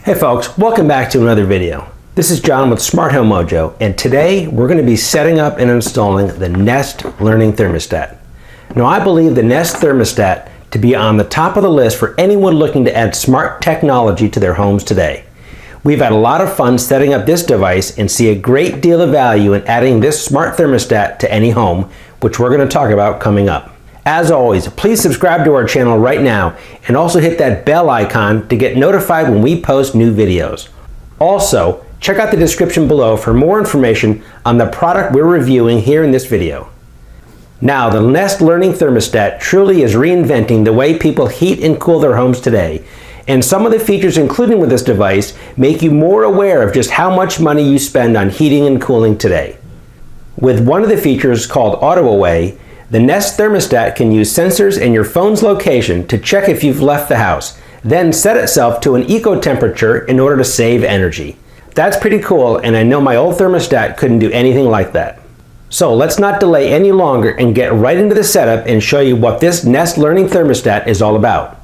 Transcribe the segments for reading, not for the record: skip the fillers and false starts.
Hey folks, welcome back to another video. This is John with Smart Home Mojo, and today we're going to be setting up and installing the Nest Learning Thermostat. Now I believe the Nest Thermostat to be on the top of the list for anyone looking to add smart technology to their homes today. We've had a lot of fun setting up this device and see a great deal of value in adding this smart thermostat to any home, which we're going to talk about coming up. As always, please subscribe to our channel right now and also hit that bell icon to get notified when we post new videos. Also, check out the description below for more information on the product we're reviewing here in this video. Now, the Nest Learning Thermostat truly is reinventing the way people heat and cool their homes today, and some of the features included with this device make you more aware of just how much money you spend on heating and cooling today. With one of the features called Auto Away, the Nest Thermostat can use sensors and your phone's location to check if you've left the house, then set itself to an eco temperature in order to save energy. That's pretty cool, and I know my old thermostat couldn't do anything like that. So let's not delay any longer and get right into the setup and show you what this Nest Learning Thermostat is all about.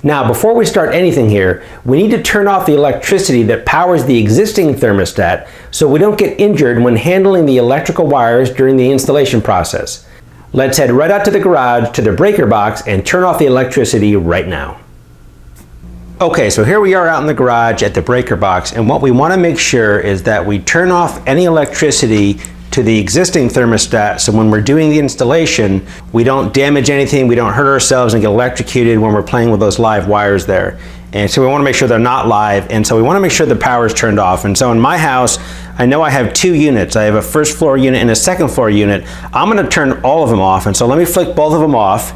Now, before we start anything here, we need to turn off the electricity that powers the existing thermostat so we don't get injured when handling the electrical wires during the installation process. Let's head right out to the garage to the breaker box and turn off the electricity right now. Okay, so here we are out in the garage at the breaker box, and what we want to make sure is that we turn off any electricity to the existing thermostat, so when we're doing the installation, we don't damage anything, we don't hurt ourselves and get electrocuted when we're playing with those live wires there. And so we want to make sure they're not live, and so we want to make sure the power is turned off. And so in my house, I know I have two units. I have a first floor unit and a second floor unit. I'm going to turn all of them off, and so let me flick both of them off.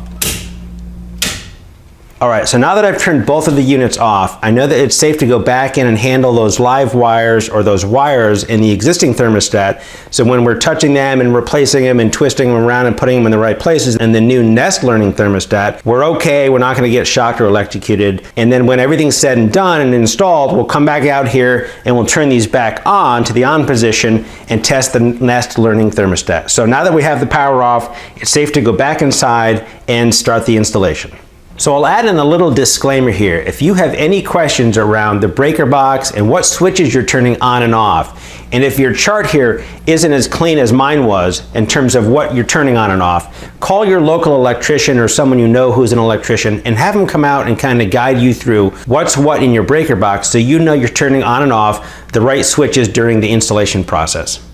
Alright, so now that I've turned both of the units off, I know that it's safe to go back in and handle those live wires or those wires in the existing thermostat. So when we're touching them and replacing them and twisting them around and putting them in the right places in the new Nest Learning Thermostat, we're okay, we're not going to get shocked or electrocuted. And then when everything's said and done and installed, we'll come back out here and we'll turn these back on to the on position and test the Nest Learning Thermostat. So now that we have the power off, it's safe to go back inside and start the installation. So I'll add in a little disclaimer here. If you have any questions around the breaker box and what switches you're turning on and off, and if your chart here isn't as clean as mine was in terms of what you're turning on and off, call your local electrician or someone you know who's an electrician and have them come out and kind of guide you through what's what in your breaker box so you know you're turning on and off the right switches during the installation process.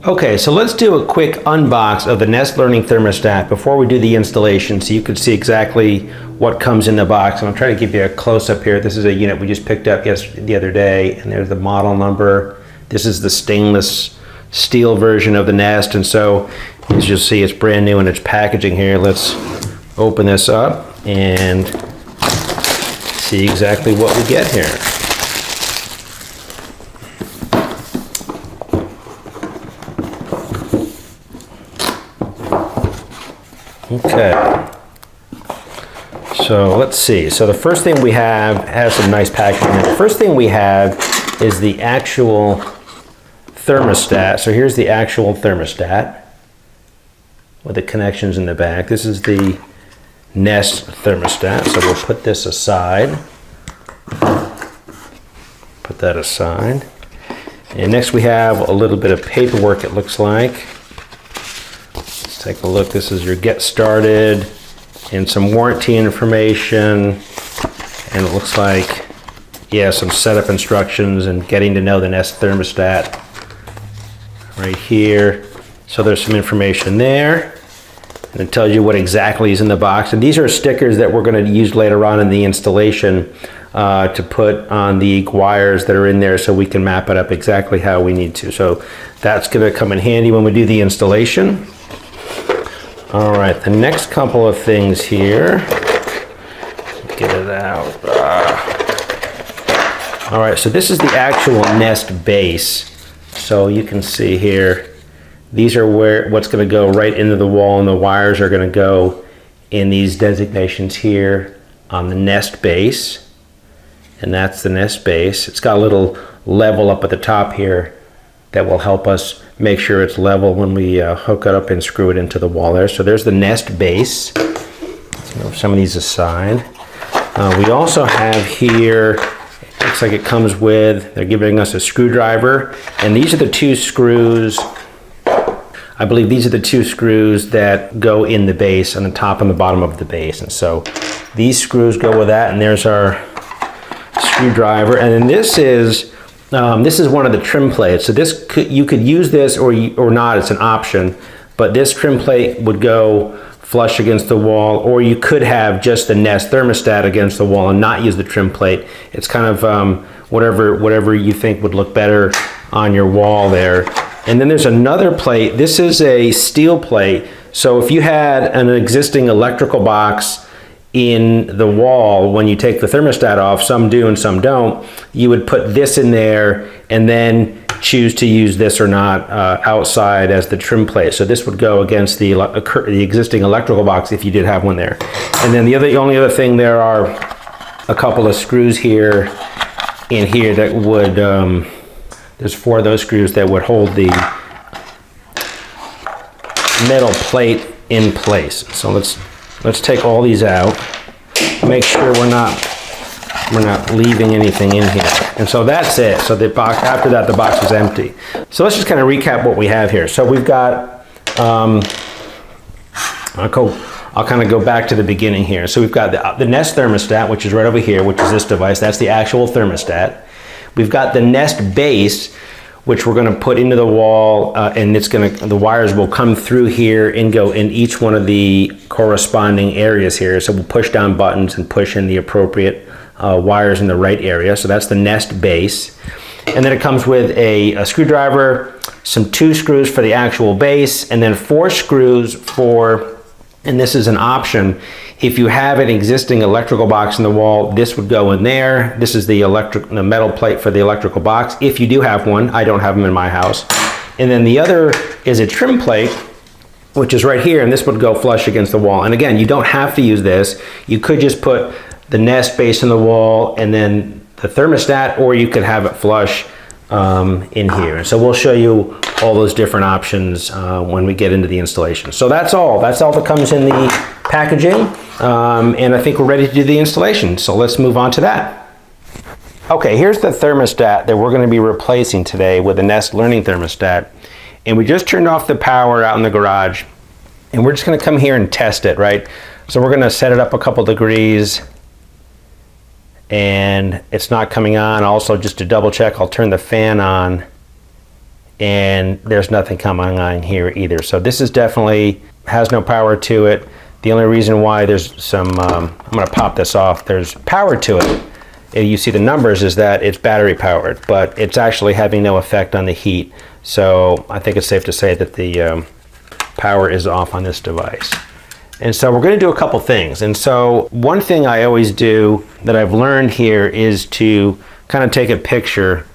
Okay, so let's do a quick unbox of the Nest Learning Thermostat before we do the installation so you can see exactly what comes in the box. And I'll try to give you a close-up here. This is a unit we just picked up the other day, and there's the model number. This is the stainless steel version of the Nest, and so as you'll see, it's brand new in its packaging here. Let's open this up and see exactly what we get here. Okay, so let's see. So the first thing we have has some nice packaging. The first thing we have is the actual thermostat. So here's the actual thermostat with the connections in the back. This is the Nest thermostat. So we'll put this aside. Put that aside. And next we have a little bit of paperwork, it looks like. Take a look. This is your get started and some warranty information, and it looks like, yeah, some setup instructions and getting to know the Nest thermostat right here. So there's some information there, and it tells you what exactly is in the box. And these are stickers that we're going to use later on in the installation to put on the wires that are in there so we can map it up exactly how we need to. So that's going to come in handy when we do the installation. All right, the next couple of things here, get it out. All right, so this is the actual Nest base. So you can see here, these are what's going to go right into the wall, and the wires are going to go in these designations here on the Nest base. And that's the Nest base. It's got a little level up at the top here that will help us make sure it's level when we hook it up and screw it into the wall there. So there's the Nest base. Let's Move some of these aside. We also have here, looks like it comes with, they're giving us a screwdriver, and these are the two screws. I believe these are the two screws that go in the base, on the top and the bottom of the base. And so these screws go with that, and there's our screwdriver. And then this is one of the trim plates. So you could use this or not, it's an option, but this trim plate would go flush against the wall, or you could have just the Nest thermostat against the wall and not use the trim plate. It's kind of whatever you think would look better on your wall there. And then there's another plate. This is a steel plate. So if you had an existing electrical box in the wall, when you take the thermostat off, some do and some don't, you would put this in there and then choose to use this or not outside as the trim plate. So this would go against the existing electrical box if you did have one there. And then the only other thing, there are a couple of screws here in here that would, there's 4 of those screws that would hold the metal plate in place. So let's take all these out, make sure we're not leaving anything in here. And so that's it. So the box, after that, the box is empty. So let's just kind of recap what we have here. So we've got, I'll kind of go back to the beginning here. So we've got the Nest thermostat, which is right over here, which is this device. That's the actual thermostat. We've got the Nest base, which we're going to put into the wall, and the wires will come through here and go in each one of the corresponding areas here. So we'll push down buttons and push in the appropriate wires in the right area. So that's the Nest base. And then it comes with a screwdriver, some 2 screws for the actual base, and then 4 screws for, and this is an option, if you have an existing electrical box in the wall, this would go in there. This is the metal plate for the electrical box. If you do have one, I don't have them in my house. And then the other is a trim plate, which is right here, and this would go flush against the wall. And again, you don't have to use this. You could just put the Nest base in the wall and then the thermostat, or you could have it flush in here. And so we'll show you all those different options when we get into the installation. So that's all that comes in the packaging, and I think we're ready to do the installation. So let's move on to that. Okay, here's the thermostat that we're going to be replacing today with the Nest Learning Thermostat. And we just turned off the power out in the garage, and we're just going to come here and test it, right? So we're going to set it up a couple degrees, and it's not coming on. Also, just to double check, I'll turn the fan on, and there's nothing coming on here either. So this is definitely has no power to it. The only reason why there's some, I'm going to pop this off, there's power to it. You see the numbers, is that it's battery powered, but it's actually having no effect on the heat. So I think it's safe to say that the power is off on this device. And so we're going to do a couple things. And so one thing I always do that I've learned here is to kind of take a picture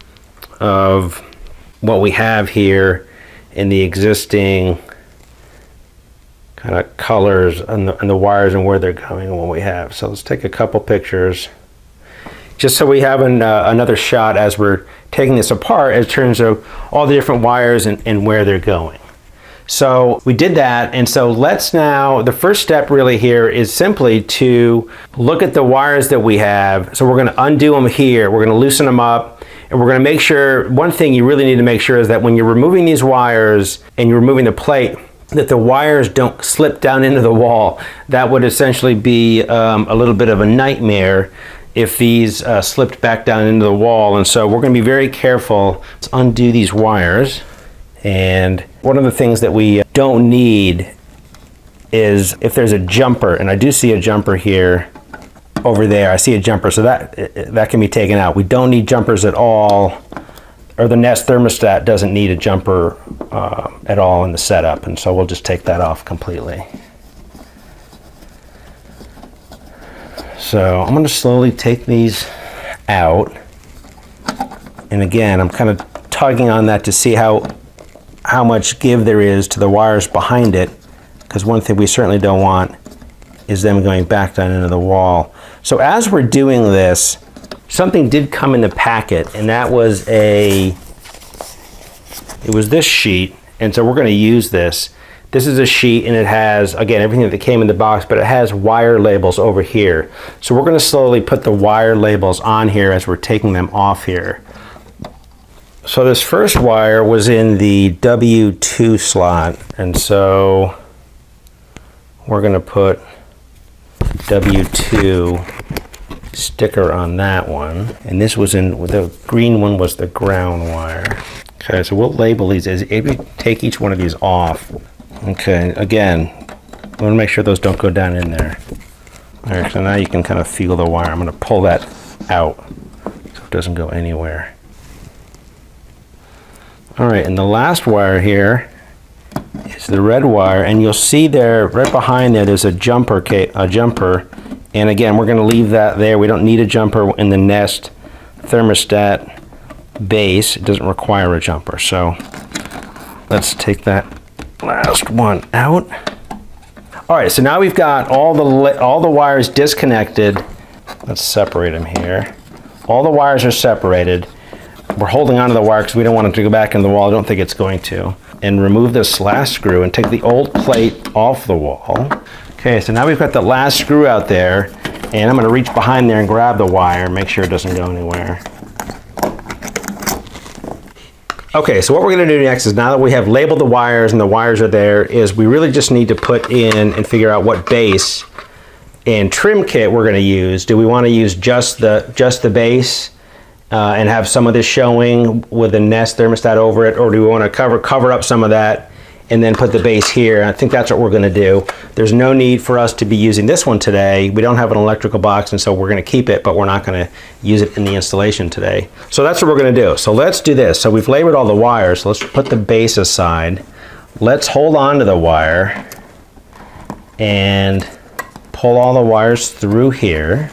of what we have here in the existing kind of colors and the wires and where they're going and what we have. So let's take a couple pictures just so we have another shot as we're taking this apart in terms of all the different wires and where they're going. So we did that, and so let's now, the first step really here is simply to look at the wires that we have. So we're going to undo them here, we're going to loosen them up, and we're going to make sure, one thing you really need to make sure is that when you're removing these wires and you're removing the plate, that the wires don't slip down into the wall. That would essentially be a little bit of a nightmare if these slipped back down into the wall. And so we're going to be very careful. Let's undo these wires. And one of the things that we don't need is if there's a jumper, and I do see a jumper here, over there, I see a jumper, so that can be taken out. We don't need jumpers at all, or the Nest thermostat doesn't need a jumper at all in the setup, and so we'll just take that off completely. So I'm going to slowly take these out, and again, I'm kind of tugging on that to see how much give there is to the wires behind it, because one thing we certainly don't want is them going back down into the wall. So as we're doing this, something did come in the packet, and that was it was this sheet, and so we're going to use this This is a sheet, and it has, again, everything that came in the box, but it has wire labels over here. So we're going to slowly put the wire labels on here as we're taking them off here. So this first wire was in the W2 slot, and so we're going to put W2 sticker on that one. And this was in, the green one was the ground wire. Okay, so we'll label these as if we take each one of these off. Okay, again, I want to make sure those don't go down in there. All right, so now you can kind of feel the wire. I'm going to pull that out so it doesn't go anywhere. All right, and the last wire here is the red wire, and you'll see there, right behind there, there's a jumper. And again, we're going to leave that there. We don't need a jumper in the Nest thermostat base. It doesn't require a jumper. So let's take that last one out. All right, so now we've got all the wires disconnected. Let's separate them here. All the wires are separated. We're holding onto the wire because we don't want it to go back in the wall. I don't think it's going to. And remove this last screw and take the old plate off the wall. Okay, so now we've got the last screw out there, and I'm going to reach behind there and grab the wire, make sure it doesn't go anywhere. Okay, so what we're going to do next is, now that we have labeled the wires and the wires are there, is we really just need to put in and figure out what base and trim kit we're going to use. Do we want to use just the base and have some of this showing with the Nest thermostat over it, or do we want to cover up some of that and then put the base here? I think that's what we're going to do. There's no need for us to be using this one today. We don't have an electrical box, and so we're going to keep it, but we're not going to use it in the installation today. So that's what we're going to do. So let's do this. So we've labeled all the wires. Let's put the base aside. Let's hold on to the wire and pull all the wires through here.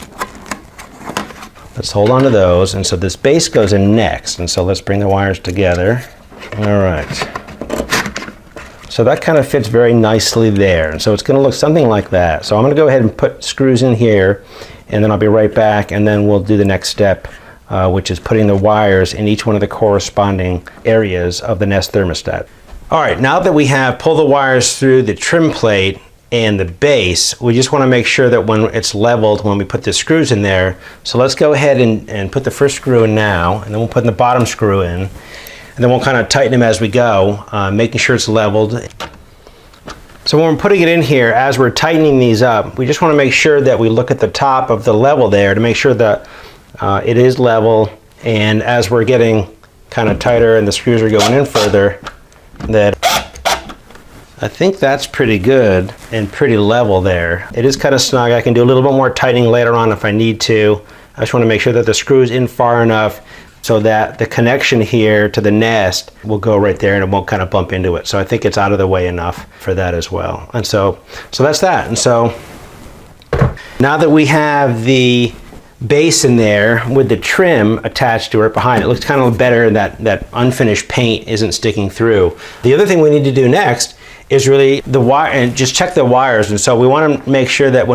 Let's hold on to those, and so this base goes in next, and so let's bring the wires together. All right. So that kind of fits very nicely there, and so it's going to look something like that. So I'm going to go ahead and put screws in here, and then I'll be right back, and then we'll do the next step, which is putting the wires in each one of the corresponding areas of the Nest thermostat. All right, now that we have pulled the wires through the trim plate and the base, we just want to make sure that when it's leveled, when we put the screws in there. So let's go ahead and put the first screw in now, and then we'll put the bottom screw in, and then we'll kind of tighten them as we go, making sure it's leveled. So when we're putting it in here, as we're tightening these up, we just want to make sure that we look at the top of the level there to make sure that it is level, and as we're getting kind of tighter and the screws are going in further, that I think that's pretty good and pretty level there. It is kind of snug. I can do a little bit more tightening later on if I need to. I just want to make sure that the screw's in far enough so that the connection here to the Nest will go right there and it won't kind of bump into it. So I think it's out of the way enough for that as well. And so that's that. And so now that we have the base in there with the trim attached to it behind, it looks kind of better. That unfinished paint isn't sticking through. The other thing we need to do next is really the wire, and just check the wires. And so we want to make sure that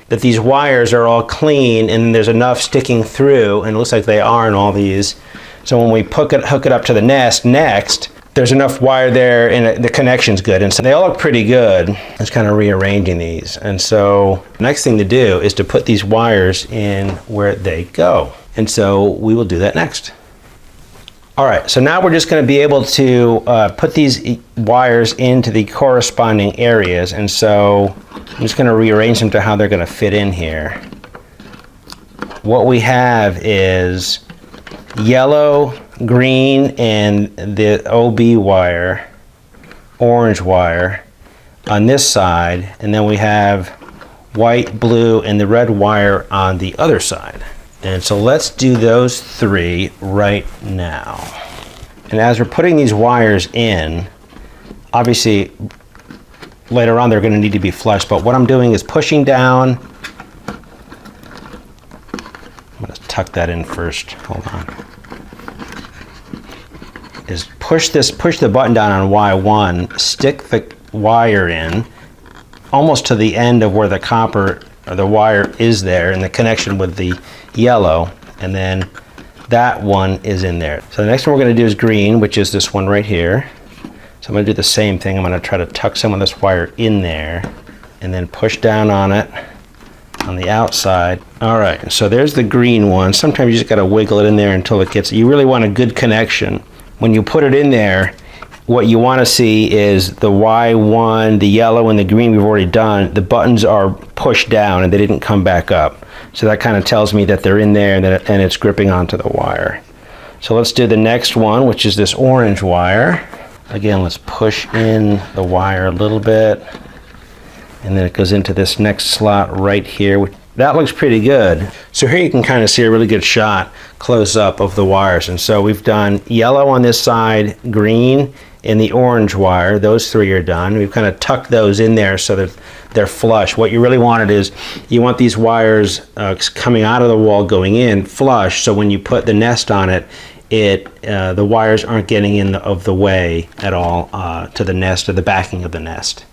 that these wires are all clean and there's enough sticking through, and it looks like they are in all these. So when we hook it up to the Nest next, there's enough wire there and the connection's good. And so they all look pretty good. Just kind of rearranging these. And so the next thing to do is to put these wires in where they go. And so we will do that next. All right, so now we're just going to be able to put these wires into the corresponding areas, and so I'm just going to rearrange them to how they're going to fit in here. What we have is yellow, green, and the OB wire, orange wire on this side, and then we have white, blue, and the red wire on the other side. And so let's do those three right now. And as we're putting these wires in, obviously later on they're going to need to be flush, but what I'm doing is pushing down. I'm going to tuck that in first. Hold on. Is push the button down on Y1, stick the wire in almost to the end of where the copper or the wire is there and the connection with the yellow, and then that one is in there. So the next one we're going to do is green, which is this one right here. So I'm going to do the same thing. I'm going to try to tuck some of this wire in there and then push down on it on the outside. All right, so there's the green one. Sometimes you just got to wiggle it in there until it gets, you really want a good connection. When you put it in there, what you want to see is the Y1, the yellow, and the green we've already done. The buttons are pushed down and they didn't come back up. So that kind of tells me that they're in there and it's gripping onto the wire. So let's do the next one, which is this orange wire. Again, let's push in the wire a little bit. And then it goes into this next slot right here. That looks pretty good. So here you can kind of see a really good shot close up of the wires. And so we've done yellow on this side, green, and the orange wire. Those three are done. We've kind of tucked those in there so that they're flush. What you really wanted is you want these wires coming out of the wall going in flush, so when you put the Nest on it, the wires aren't getting in the way at all to the Nest or the backing of the Nest.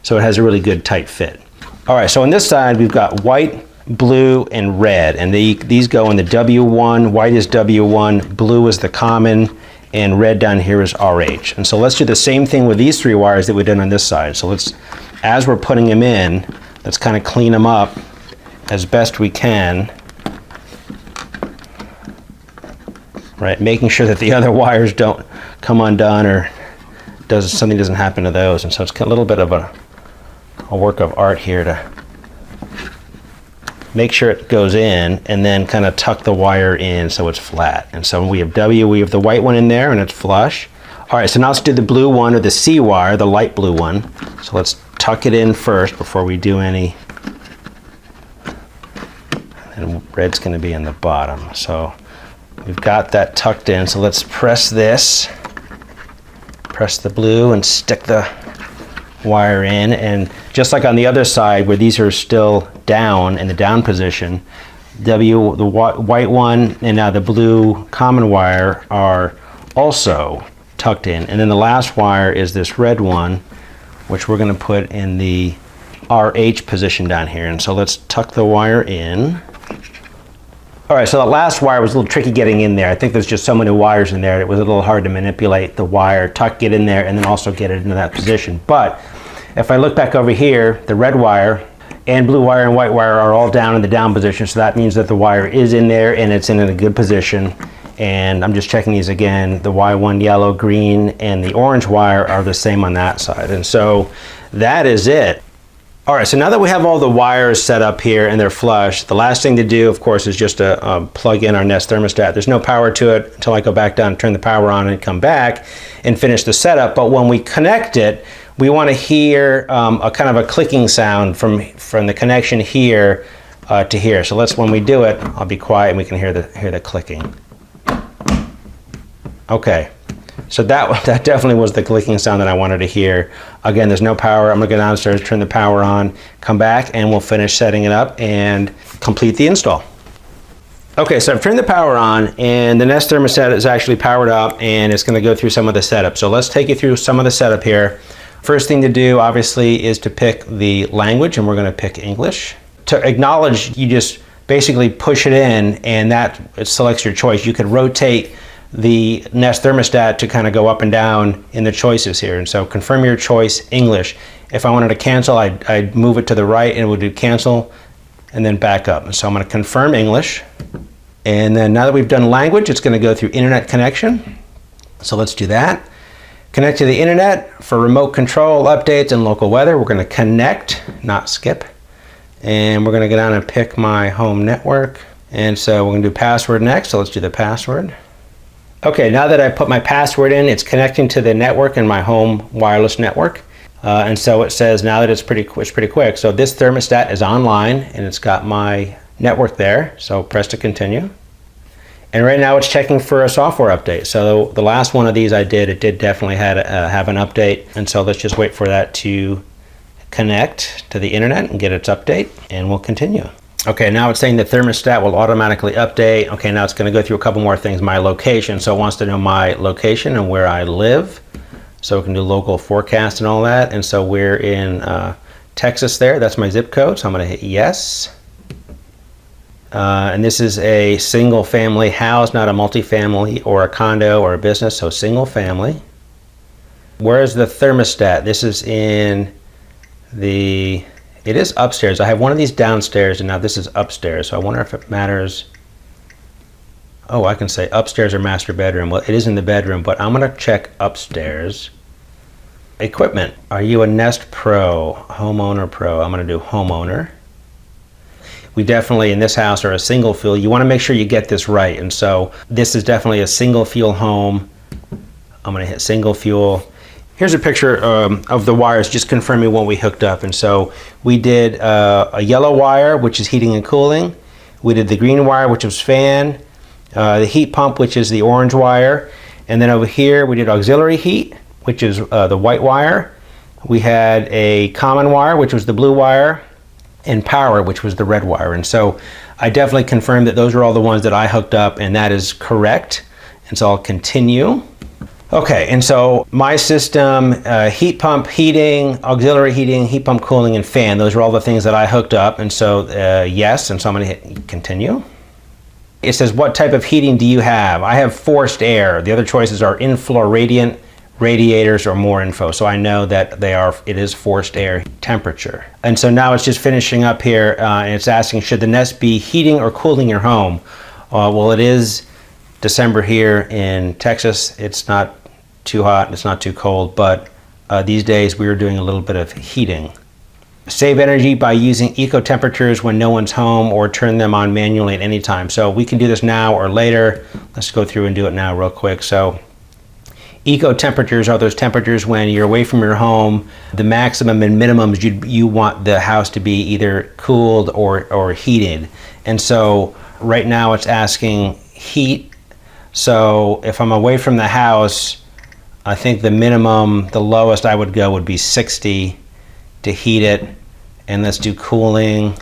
So it has a really good tight fit. All right, so on this side we've got white, blue, and red, and these go in the W1. White is W1, blue is the common, and red down here is RH. And so let's do the same thing with these three wires that we did on this side. So let's, as we're putting them in, let's kind of clean them up as best we can. Right, making sure that the other wires don't come undone or something doesn't happen to those. And so it's a little bit of a work of art here to make sure it goes in and then kind of tuck the wire in so it's flat. And so we have we have the white one in there and it's flush. All right, so now let's do the blue one, or the C wire, the light blue one. So let's tuck it in first before we do any. And red's going to be in the bottom. So we've got that tucked in. So let's press this. Press the blue and stick the wire in, and just like on the other side where these are still down in the down position, the white one and now the blue common wire are also tucked in, and then the last wire is this red one, which we're going to put in the RH position down here. And so let's tuck the wire in. All right, so the last wire was a little tricky getting in there. I think there's just so many wires in there, it was a little hard to manipulate the wire, tuck it in there, and then also get it into that position. But if I look back over here, the red wire and blue wire and white wire are all down in the down position, so that means that the wire is in there and it's in a good position. And I'm just checking these again. The Y1 yellow, green, and the orange wire are the same on that side. And so that is it. All right, so now that we have all the wires set up here and they're flush, the last thing to do, of course, is just to plug in our Nest thermostat. There's no power to it until I go back down, turn the power on, and come back and finish the setup. But when we connect it, we want to hear a kind of a clicking sound from the connection here to here. So when we do it, I'll be quiet and we can hear the clicking. Okay. So that definitely was the clicking sound that I wanted to hear. Again, there's no power. I'm going to go downstairs, turn the power on, come back, and we'll finish setting it up and complete the install. Okay, so I've turned the power on, and the Nest thermostat is actually powered up, and it's going to go through some of the setup. So let's take you through some of the setup here. First thing to do, obviously, is to pick the language, and we're going to pick English. To acknowledge, you just basically push it in, and it selects your choice. You could rotate the Nest thermostat to kind of go up and down in the choices here. And so confirm your choice, English. If I wanted to cancel, I'd move it to the right and it would do cancel and then back up. And so I'm going to confirm English. And then now that we've done language, it's going to go through internet connection. So let's do that. Connect to the internet for remote control, updates, and local weather. We're going to connect, not skip. And we're going to go down and pick my home network. And so we're going to do password next. So let's do the password. Okay, now that I put my password in, it's connecting to the network in my home wireless network. And so it says now that it's pretty quick. So this thermostat is online and it's got my network there. So press to continue. And right now it's checking for a software update. So the last one of these I did, it did definitely have an update. And so let's just wait for that to connect to the internet and get its update, and we'll continue. Okay, now it's saying the thermostat will automatically update. Okay, now it's going to go through a couple more things. My location, so it wants to know my location and where I live. So we can do local forecast and all that. And so we're in Texas there. That's my zip code. So I'm going to hit yes. And this is a single family house, not a multifamily or a condo or a business. So single family. Where is the thermostat? This is in the, it is upstairs. I have one of these downstairs and now this is upstairs. So I wonder if it matters. Oh, I can say upstairs or master bedroom. Well, it is in the bedroom, but I'm gonna check upstairs. Equipment. Are you a Nest Pro? Homeowner Pro. I'm gonna do homeowner. We definitely in this house are a single fuel. You wanna make sure you get this right. And so this is definitely a single fuel home. I'm gonna hit single fuel. Here's a picture of the wires just confirming what we hooked up. And so we did a yellow wire, which is heating and cooling. We did the green wire, which was fan. The heat pump, which is the orange wire. And then over here, we did auxiliary heat, which is the white wire. We had a common wire, which was the blue wire, and power, which was the red wire. And so I definitely confirmed that those are all the ones that I hooked up, and that is correct. And so I'll continue. Okay, and so my system, heat pump heating, auxiliary heating, heat pump cooling, and fan, those are all the things that I hooked up. And so yes, and so I'm gonna hit continue. It says, what type of heating do you have? I have forced air. The other choices are in-floor radiant, radiators, or more info. So I know that it is forced air temperature. And so now it's just finishing up here, and it's asking, should the Nest be heating or cooling your home? Well, it is December here in Texas. It's not too hot, it's not too cold, but these days we are doing a little bit of heating. Save energy by using eco temperatures when no one's home, or turn them on manually at any time. So we can do this now or later. Let's go through and do it now real quick. So eco temperatures are those temperatures when you're away from your home. The maximum and minimums you want the house to be either cooled or heated. And so right now it's asking heat. So if I'm away from the house, I think the minimum, the lowest I would go would be 60 to heat it. And let's do cooling.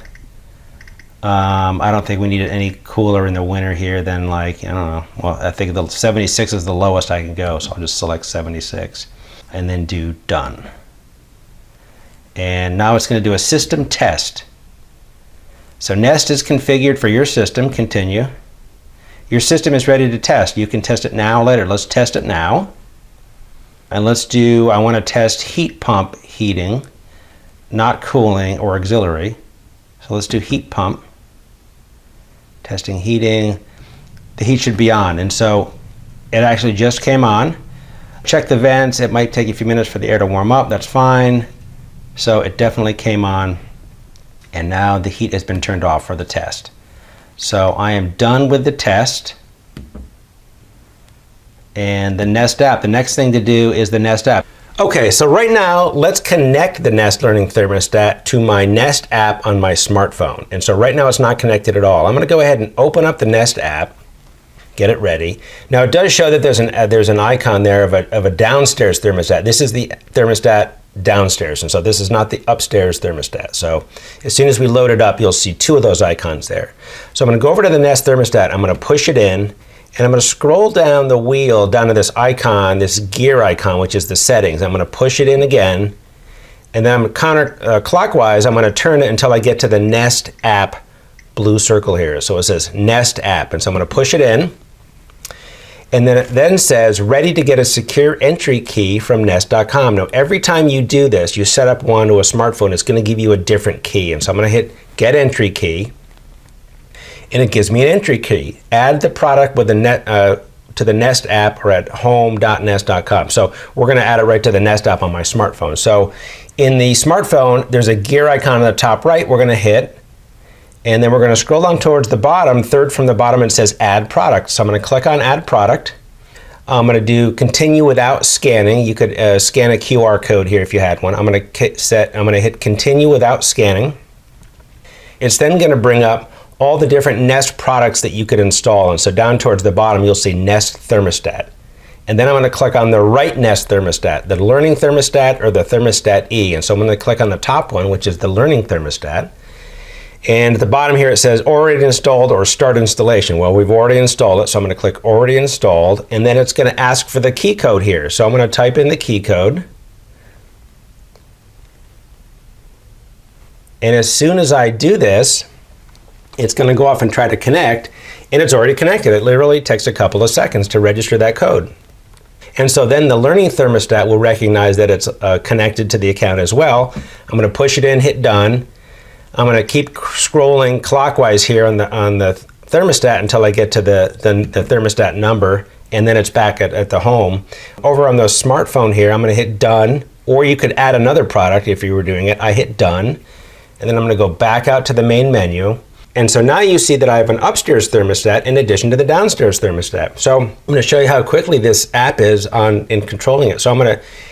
I don't think we need it any cooler in the winter here than, like, I don't know. Well, I think the 76 is the lowest I can go, so I'll just select 76 and then do done. And now it's going to do a system test. So Nest is configured for your system. Continue. Your system is ready to test. You can test it now or later. Let's test it now. And let's do, I want to test heat pump heating, not cooling or auxiliary. So let's do heat pump. Testing heating. The heat should be on. And so it actually just came on. Check the vents. It might take a few minutes for the air to warm up. That's fine. So it definitely came on. And now the heat has been turned off for the test. So I am done with the test. And the Nest app. The next thing to do is the Nest app. Okay, so right now, let's connect the Nest Learning Thermostat to my Nest app on my smartphone. And so right now it's not connected at all. I'm going to go ahead and open up the Nest app, get it ready. Now it does show that there's an icon there of a downstairs thermostat. This is the thermostat downstairs, and so this is not the upstairs thermostat. So as soon as we load it up, you'll see two of those icons there. So I'm going to go over to the Nest thermostat. I'm going to push it in. And I'm going to scroll down the wheel down to this icon, this gear icon, which is the settings. I'm going to push it in again. And then I'm counterclockwise, I'm going to turn it until I get to the Nest app blue circle here. So it says Nest app. And so I'm going to push it in. And then it then says ready to get a secure entry key from Nest.com. Now every time you do this, you set up one to a smartphone, it's going to give you a different key. And so I'm going to hit get entry key. And it gives me an entry key. Add the product with the to the Nest app or at home.nest.com. So we're going to add it right to the Nest app on my smartphone. So in the smartphone, there's a gear icon on the top right we're going to hit. And then we're going to scroll down towards the bottom, third from the bottom, it says add product. So I'm going to click on add product. I'm going to do continue without scanning. You could scan a QR code here if you had one. I'm going to hit continue without scanning. It's then going to bring up all the different Nest products that you could install. And so down towards the bottom, you'll see Nest Thermostat. And then I'm going to click on the right Nest Thermostat, the Learning Thermostat or the Thermostat E. And so I'm going to click on the top one, which is the Learning Thermostat. And at the bottom here, it says already installed or start installation. Well, we've already installed it, so I'm going to click already installed. And then it's going to ask for the key code here. So I'm going to type in the key code. And as soon as I do this, it's going to go off and try to connect, and it's already connected. It literally takes a couple of seconds to register that code. And so then the learning thermostat will recognize that it's connected to the account as well. I'm going to push it in, hit done. I'm going to keep scrolling clockwise here on the thermostat until I get to the thermostat number, and then it's back at the home. Over on the smartphone here, I'm going to hit done, or you could add another product if you were doing it. I hit done, and then I'm going to go back out to the main menu. And so now you see that I have an upstairs thermostat in addition to the downstairs thermostat. So I'm going to show you how quickly this app is in controlling it. So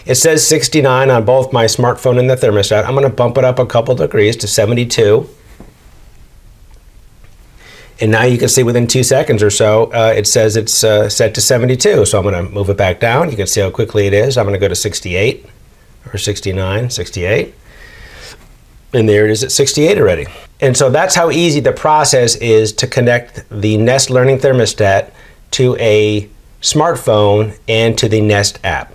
it says 69 on both my smartphone and the thermostat. I'm going to bump it up a couple degrees to 72. And now you can see within 2 seconds or so, it says it's set to 72. So I'm going to move it back down. You can see how quickly it is. I'm going to go to 68 or 69, 68. And there it is at 68 already. And so that's how easy the process is to connect the Nest Learning Thermostat to a smartphone and to the Nest app.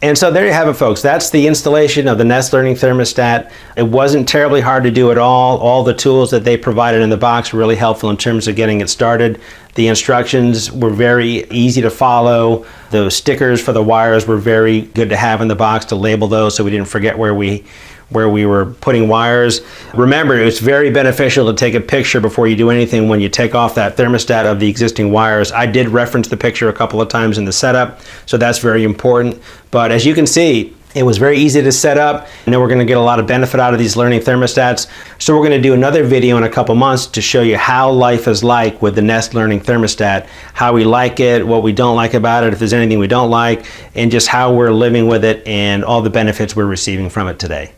And so there you have it, folks. That's the installation of the Nest Learning Thermostat. It wasn't terribly hard to do at all. All the tools that they provided in the box were really helpful in terms of getting it started. The instructions were very easy to follow. The stickers for the wires were very good to have in the box to label those so we didn't forget where we were putting wires. Remember, it's very beneficial to take a picture before you do anything when you take off that thermostat of the existing wires. I did reference the picture a couple of times in the setup, so that's very important. But as you can see, it was very easy to set up. I know we're going to get a lot of benefit out of these learning thermostats. So we're going to do another video in a couple months to show you how life is like with the Nest Learning Thermostat, how we like it, what we don't like about it, if there's anything we don't like, and just how we're living with it and all the benefits we're receiving from it today.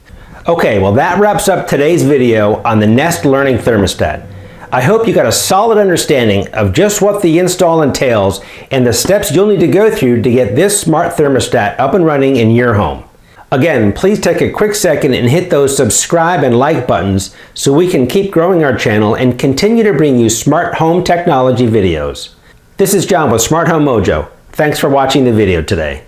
Okay, well that wraps up today's video on the Nest Learning Thermostat. I hope you got a solid understanding of just what the install entails and the steps you'll need to go through to get this smart thermostat up and running in your home. Again, please take a quick second and hit those subscribe and like buttons so we can keep growing our channel and continue to bring you smart home technology videos. This is John with Smart Home Mojo. Thanks for watching the video today.